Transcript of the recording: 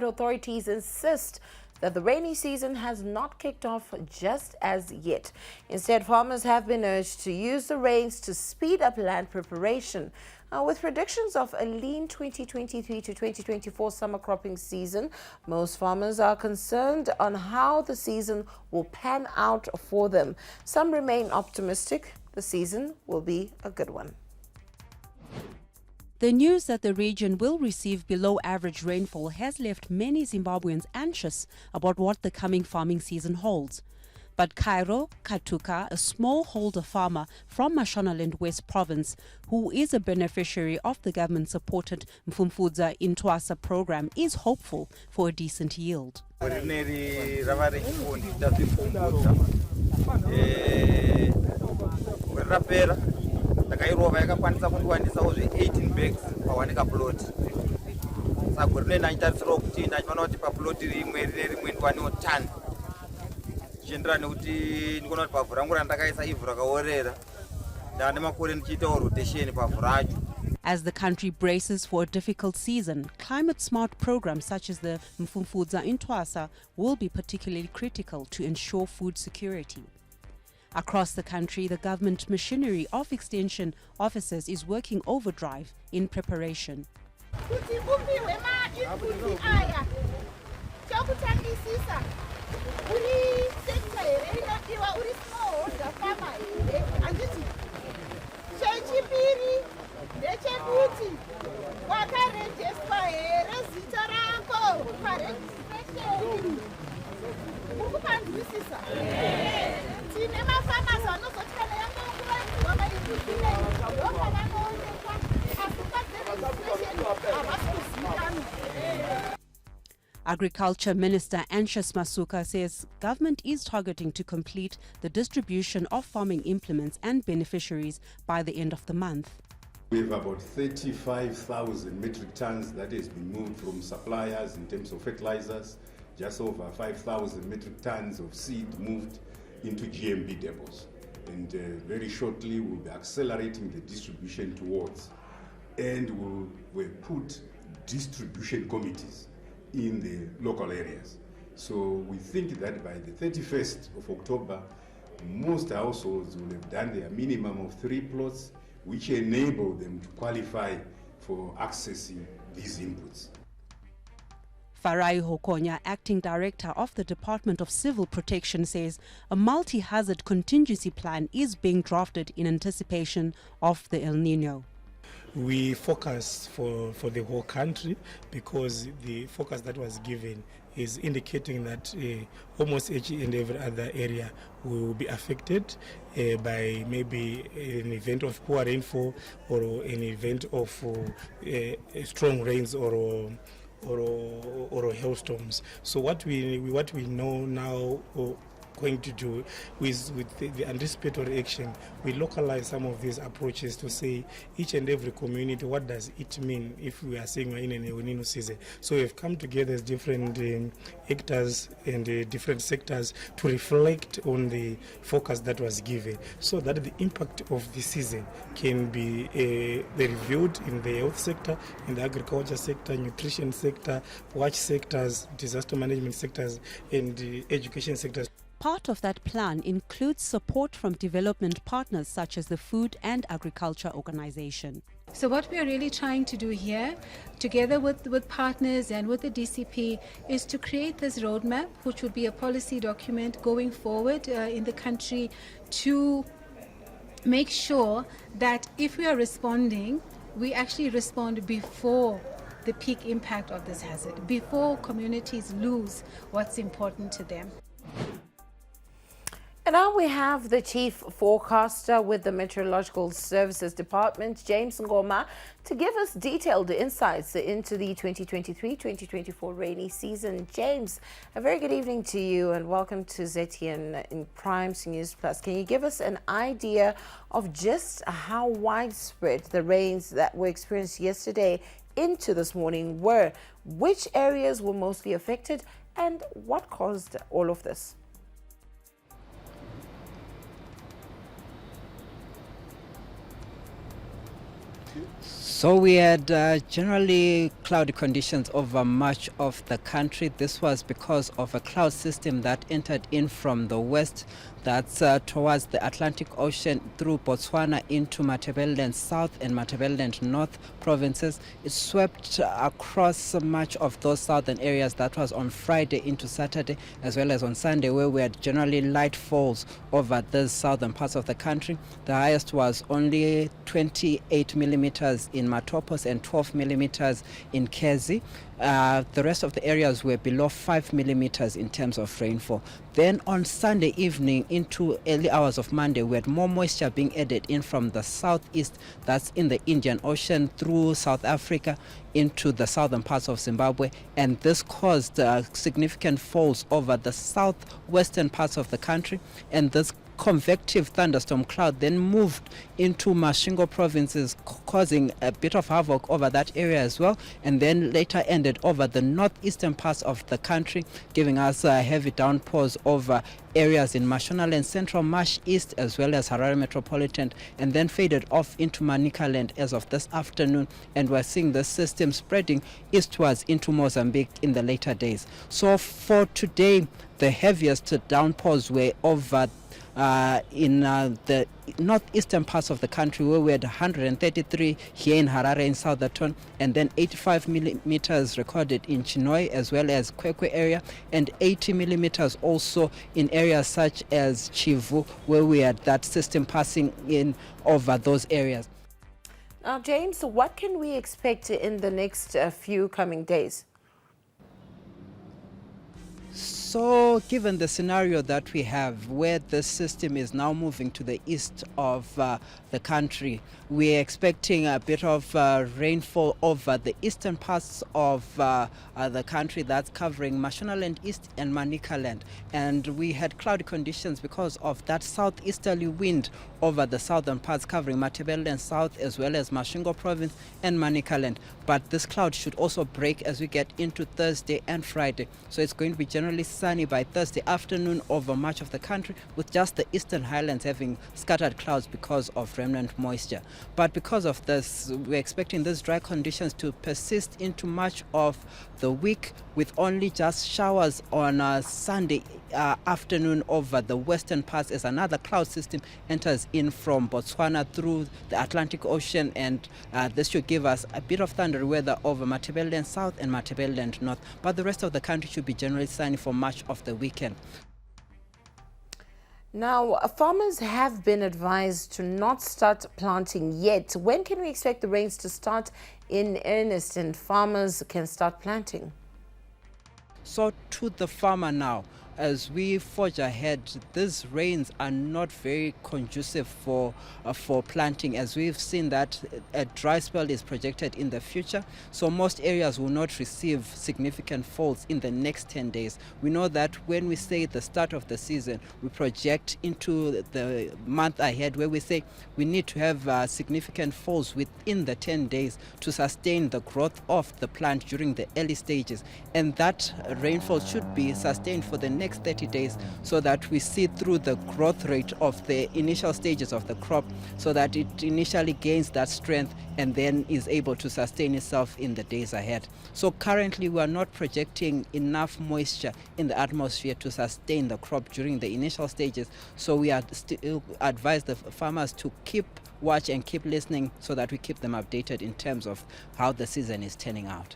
authorities insist that the rainy season has not kicked off just as yet. Instead, farmers have been urged to use the rains to speed up land preparation. With predictions of a lean 2023 to 2024 summer cropping season, most farmers are concerned on how the season will pan out for them. Some remain optimistic the season will be a good one. The news that the region will receive below average rainfall has left many Zimbabweans anxious about what the coming farming season holds. But Cairo Katuka, a smallholder farmer from Mashonaland West Province, who is a beneficiary of the government-supported Mfumfudza Intwasa program, is hopeful for a decent yield. Ndakairova yakakwanisa kundiwanisawo 18 bags pawanika plot. Saka rine ndachitarisirawo kuti ndachimana kuti paploti rimwe ndiwaniwo 10. Zvichienderana nekuti ndikuona kuti pavhu rangu randakaisa ivhu rakaorera ndane makore ndichiitawo rotation pavhu racho. As the country braces for a difficult season, climate-smart programs such as the Mfumfudza Intwasa will be particularly critical to ensure food security. Across the country, the government machinery of extension officers is working overdrive in preparation. Agriculture Minister Anxious Masuka says government is targeting to complete the distribution of farming implements and beneficiaries by the end of the month. We have about 35,000 metric tons that has been moved from suppliers in terms of fertilizers, just over 5,000 metric tons of seed moved into GMB depots. And very shortly we'll be accelerating the distribution towards, and we'll put distribution committees in the local areas. So we think that by the 31st of October, most households will have done their minimum of 3 plots, which enable them to qualify for accessing these inputs. Farai Hokonya, Acting Director of the Department of Civil Protection, says a multi-hazard contingency plan is being drafted in anticipation of the El Nino. We focus for the whole country because the focus that was given is indicating that almost each and every other area will be affected by maybe an event of poor rainfall or an event of strong rains or hailstorms. So what we know now going to do with the anticipatory action, we localize some of these approaches to say each and every community, what does it mean if we are saying we're in an El Nino season. So we've come together as different actors and different sectors to reflect on the focus that was given so that the impact of the season can be reviewed in the health sector, in the agriculture sector, nutrition sector, watch sectors, disaster management sectors, and education sectors. Part of that plan includes support from development partners such as the Food and Agriculture Organization. So what we are really trying to do here, together with partners and with the DCP, is to create this roadmap, which would be a policy document going forward in the country to make sure that if we are responding, we actually respond before the peak impact of this hazard, before communities lose what's important to them. And now we have the Chief Forecaster with the Meteorological Services Department, James Ngoma, to give us detailed insights into the 2023-2024 rainy season. James, a very good evening to you and welcome to ZTN in Prime News Plus. Can you give us an idea of just how widespread the rains that were experienced yesterday into this morning were? Which areas were mostly affected and what caused all of this? So we had generally cloudy conditions over much of the country. This was because of a cloud system that entered in from the west, that's towards the Atlantic Ocean through Botswana into Matabeleland South and Matabeleland North provinces. It swept across much of those southern areas. That was on Friday into Saturday, as well as on Sunday, where we had generally light falls over the southern parts of the country. The highest was only 28 millimeters in Matopos and 12 millimeters in Kezi. The rest of the areas were below 5 millimeters in terms of rainfall. Then on Sunday evening into early hours of Monday, we had more moisture being added in from the southeast, that's in the Indian Ocean, through South Africa into the southern parts of Zimbabwe, and this caused significant falls over the southwestern parts of the country, and this convective thunderstorm cloud then moved into Masvingo provinces, causing a bit of havoc over that area as well, and then later ended over the northeastern parts of the country, giving us heavy downpours over areas in Mashonaland, Central Marsh East, as well as Harare Metropolitan, and then faded off into Manicaland as of this afternoon, and we're seeing the system spreading eastwards into Mozambique in the later days. So for today, the heaviest downpours were over in the northeastern parts of the country, where we had 133 here in Harare in Southerton, and then 85 millimeters recorded in Chinhoyi as well as Kwekwe area, and 80 millimeters also in areas such as Chivu, where we had that system passing in over those areas. Now, James, what can we expect in the next few coming days? So given the scenario that we have, where the system is now moving to the east of the country, we're expecting a bit of rainfall over the eastern parts of the country, that's covering Mashonaland East and Manicaland. And we had cloudy conditions because of that southeasterly wind over the southern parts, covering Matabeleland South as well as Masvingo province and Manicaland. But this cloud should also break as we get into Thursday and Friday. So it's going to be generally sunny by Thursday afternoon over much of the country, with just the eastern highlands having scattered clouds because of remnant moisture. But because of this, we're expecting these dry conditions to persist into much of the week, with only just showers on Sunday afternoon over the western parts as another cloud system enters in from Botswana through the Atlantic Ocean, and this should give us a bit of thundery weather over Matabeleland South and Matabeleland North. But the rest of the country should be generally sunny for much of the weekend. Now, farmers have been advised to not start planting yet. When can we expect the rains to start in earnest and farmers can start planting? So to the farmer now, as we forge ahead, these rains are not very conducive for planting, as we've seen that a dry spell is projected in the future. So most areas will not receive significant falls in the next 10 days. We know that when we say the start of the season, we project into the month ahead, where we say we need to have significant falls within the 10 days to sustain the growth of the plant during the early stages. And that rainfall should be sustained for the next 30 days, so that we see through the growth rate of the initial stages of the crop, so that it initially gains that strength and then is able to sustain itself in the days ahead. So currently we are not projecting enough moisture in the atmosphere to sustain the crop during the initial stages. So we are still advise the farmers to keep watch and keep listening, so that we keep them updated in terms of how the season is turning out.